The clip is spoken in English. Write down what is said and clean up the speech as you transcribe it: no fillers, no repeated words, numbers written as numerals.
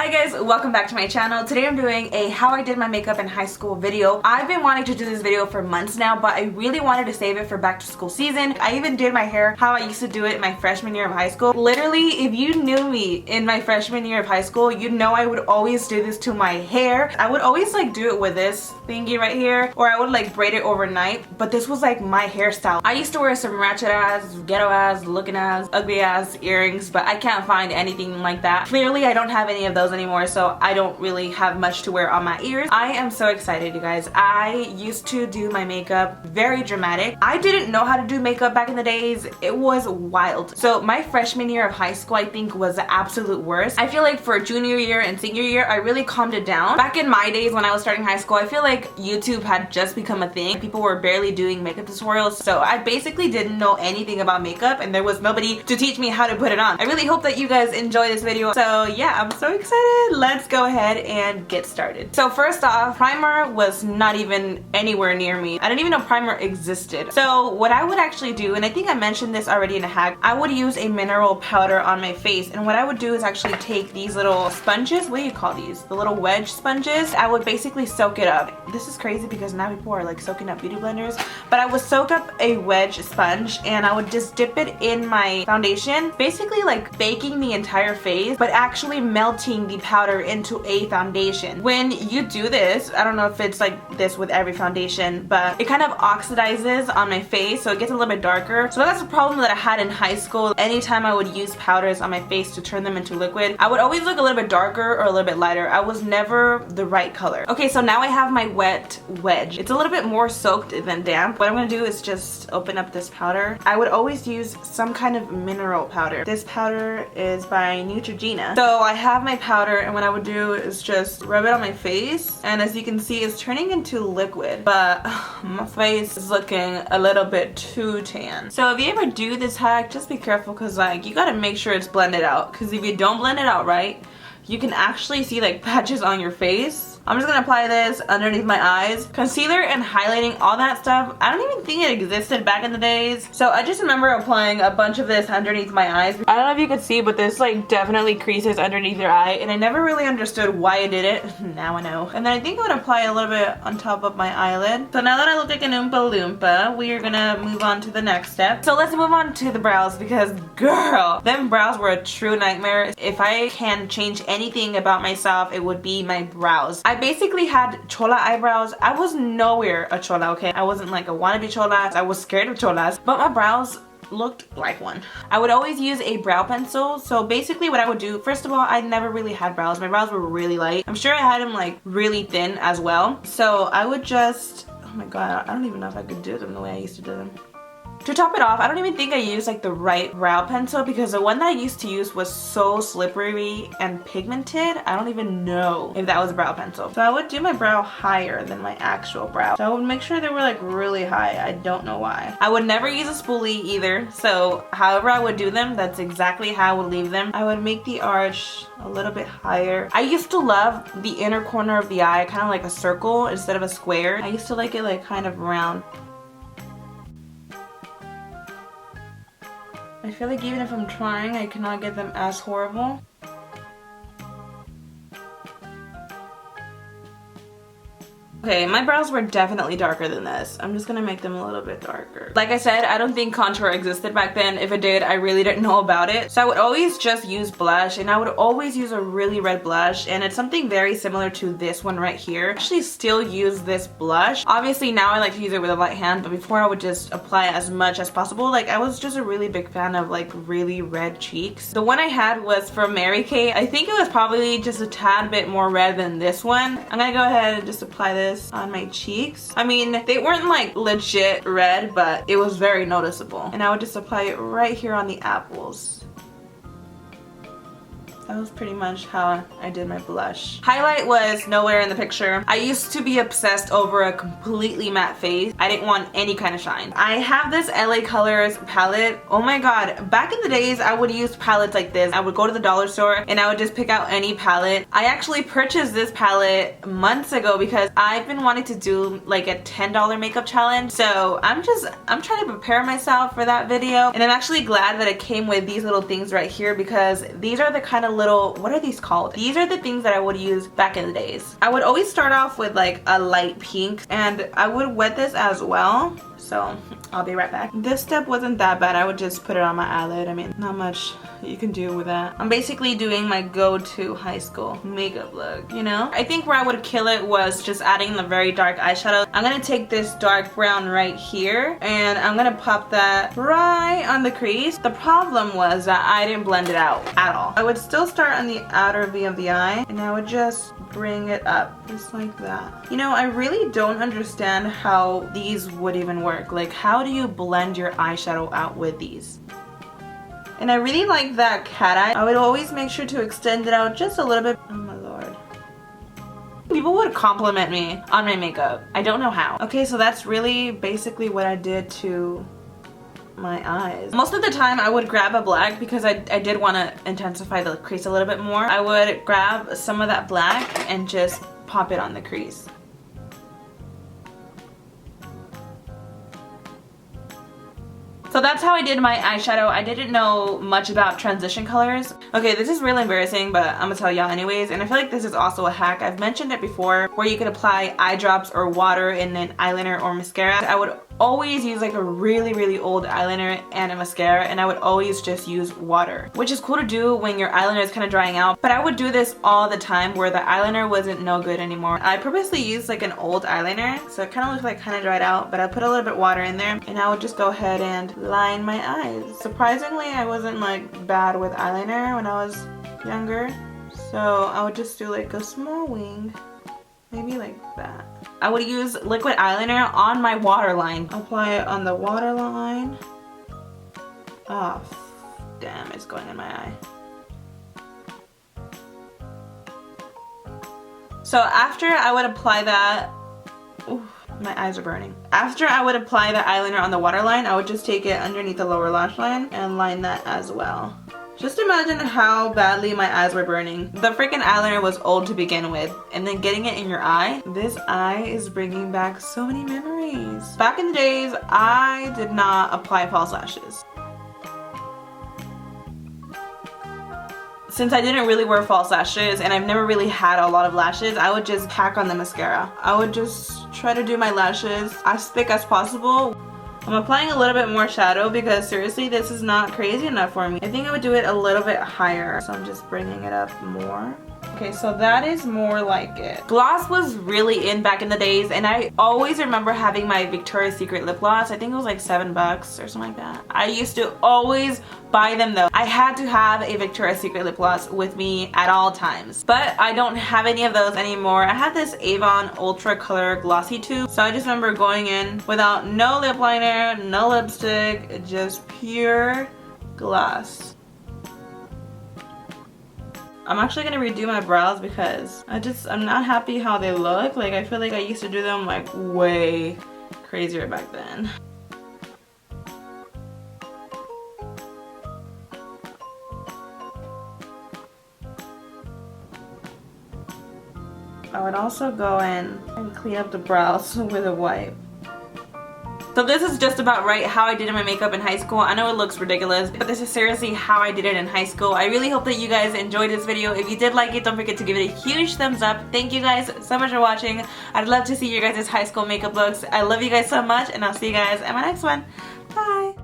Hi guys, welcome back to my channel. Today I'm doing a how I did my makeup in high school video. I've been wanting to do this video for months now, but I really wanted to save it for back to school season. I even did my hair how I used to do it in my freshman year of high school. Literally, if you knew me in my freshman year of high school, you'd know I would always do this to my hair. I would always like do it with this thingy right here, or I would like braid it overnight, but this was like my hairstyle. I used to wear some ratchet ass, ghetto ass, looking ass, ugly ass earrings, but I can't find anything like that. Clearly I don't have any of those anymore, so I don't really have much to wear on my ears. I am so excited, you guys. I used to do my makeup very dramatic. I didn't know how to do makeup back in the days. It was wild. So my freshman year of high school I think was the absolute worst. I feel like for junior year and senior year I really calmed it down. Back in my days when I was starting high school, I feel like YouTube had just become a thing. People were barely doing makeup tutorials, so I basically didn't know anything about makeup and there was nobody to teach me how to put it on. I really hope that you guys enjoy this video. So yeah, I'm so excited. Let's go ahead and get started. So first off, primer was not even anywhere near me. I didn't even know primer existed. So what I would actually do, and I think I mentioned this already in a hack, I would use a mineral powder on my face, and what I would do is actually take these little sponges. What do you call these? The little wedge sponges. I would basically soak it up. This is crazy because now people are like soaking up beauty blenders, but I would soak up a wedge sponge and I would just dip it in my foundation, basically like baking the entire face, but actually melting the powder into a foundation. When you do this, I don't know if it's like this with every foundation, but it kind of oxidizes on my face, so it gets a little bit darker. So that's a problem that I had in high school. Anytime I would use powders on my face to turn them into liquid, I would always look a little bit darker or a little bit lighter. I was never the right color. Okay, so now I have my wet wedge. It's a little bit more soaked than damp. What I'm gonna do is just open up this powder. I would always use some kind of mineral powder. This powder is by Neutrogena. So I have my powder, and what I would do is just rub it on my face, and as you can see it's turning into liquid, but my face is looking a little bit too tan. So if you ever do this hack, just be careful, because like you gotta make sure it's blended out, because if you don't blend it out right, you can actually see like patches on your face. I'm just gonna apply this underneath my eyes. Concealer and highlighting, all that stuff, I don't even think it existed back in the days. So I just remember applying a bunch of this underneath my eyes. I don't know if you could see, but this like definitely creases underneath your eye, and I never really understood why I did it. Now I know. And then I think I would apply a little bit on top of my eyelid. So now that I look like an Oompa Loompa, we are gonna move on to the next step. So let's move on to the brows, because girl, them brows were a true nightmare. If I can change anything about myself, it would be my brows. I basically had chola eyebrows. I was nowhere a chola, okay? I wasn't like a wannabe chola. I was scared of cholas, but my brows looked like one. I would always use a brow pencil. So basically what I would do, first of all, I never really had brows. My brows were really light. I'm sure I had them like really thin as well. So I would just, oh my god, I don't even know if I could do them the way I used to do them. To top it off, I don't even think I used like the right brow pencil, because the one that I used to use was so slippery and pigmented. I don't even know if that was a brow pencil. So I would do my brow higher than my actual brow. So I would make sure they were like really high. I don't know why. I would never use a spoolie either. So however I would do them, that's exactly how I would leave them. I would make the arch a little bit higher. I used to love the inner corner of the eye, kind of like a circle instead of a square. I used to like it like kind of round. I feel like even if I'm trying, I cannot get them as horrible. Okay, my brows were definitely darker than this. I'm just gonna make them a little bit darker. Like I said, I don't think contour existed back then. If it did, I really didn't know about it. So I would always just use blush, and I would always use a really red blush, and it's something very similar to this one right here. I actually still use this blush. Obviously now I like to use it with a light hand, but before I would just apply as much as possible. Like I was just a really big fan of like really red cheeks. The one I had was from Mary Kay. I think it was probably just a tad bit more red than this one. I'm gonna go ahead and just apply this on my cheeks. I mean, they weren't like legit red, but it was very noticeable. And I would just apply it right here on the apples. That was pretty much how I did my blush. Highlight was nowhere in the picture. I used to be obsessed over a completely matte face. I didn't want any kind of shine. I have this LA Colors palette. Oh my god. Back in the days, I would use palettes like this. I would go to the dollar store and I would just pick out any palette. I actually purchased this palette months ago because I've been wanting to do like a $10 makeup challenge. So I'm trying to prepare myself for that video. And I'm actually glad that it came with these little things right here, because these are the kind of little, what are these called? These are the things that I would use back in the days. I would always start off with like a light pink, and I would wet this as well. So I'll be right back. This step wasn't that bad. I would just put it on my eyelid. I mean, not much you can do with that. I'm basically doing my go-to high school makeup look, you know? I think where I would kill it was just adding the very dark eyeshadow. I'm gonna take this dark brown right here and I'm gonna pop that right on the crease. The problem was that I didn't blend it out at all. I would still start on the outer V of the eye and I would just bring it up just like that. You know, I really don't understand how these would even work. Like, how do you blend your eyeshadow out with these? And I really like that cat eye. I would always make sure to extend it out just a little bit. Oh my lord. People would compliment me on my makeup. I don't know how. Okay, so that's really basically what I did to my eyes. Most of the time I would grab a black because I did want to intensify the crease a little bit more. I would grab some of that black and just pop it on the crease. So that's how I did my eyeshadow. I didn't know much about transition colors. Okay, this is really embarrassing, but I'm gonna tell y'all anyways. And I feel like this is also a hack. I've mentioned it before, where you could apply eye drops or water in an eyeliner or mascara. I would always use like a really old eyeliner and a mascara, and I would always just use water, which is cool to do when your eyeliner is kind of drying out. But I would do this all the time where the eyeliner wasn't no good anymore. I purposely used like an old eyeliner, so it kind of looked like kind of dried out, but I put a little bit water in there and I would just go ahead and line my eyes. Surprisingly, I wasn't like bad with eyeliner when I was younger, so I would just do like a small wing, maybe like that. I would use liquid eyeliner on my waterline. Apply it on the waterline. Oh, damn, it's going in my eye. So after I would apply that, ooh, my eyes are burning. After I would apply the eyeliner on the waterline, I would just take it underneath the lower lash line and line that as well. Just imagine how badly my eyes were burning. The freaking eyeliner was old to begin with, and then getting it in your eye, this eye is bringing back so many memories. Back in the days, I did not apply false lashes. Since I didn't really wear false lashes and I've never really had a lot of lashes, I would just pack on the mascara. I would just try to do my lashes as thick as possible. I'm applying a little bit more shadow because seriously, this is not crazy enough for me. I think I would do it a little bit higher, so I'm just bringing it up more. Okay, so that is more like it. Gloss was really in back in the days, and I always remember having my Victoria's Secret lip gloss. I think it was like $7 or something like that. I used to always buy them though. I had to have a Victoria's Secret lip gloss with me at all times, but I don't have any of those anymore. I had this Avon Ultra Color Glossy tube, so I just remember going in without no lip liner, no lipstick, just pure gloss. I'm actually gonna redo my brows because I'm not happy how they look. Like, I feel like I used to do them like way crazier back then. I would also go in and clean up the brows with a wipe. So this is just about right how I did my makeup in high school. I know it looks ridiculous, but this is seriously how I did it in high school. I really hope that you guys enjoyed this video. If you did like it, don't forget to give it a huge thumbs up. Thank you guys so much for watching. I'd love to see your guys' high school makeup looks. I love you guys so much, and I'll see you guys in my next one. Bye!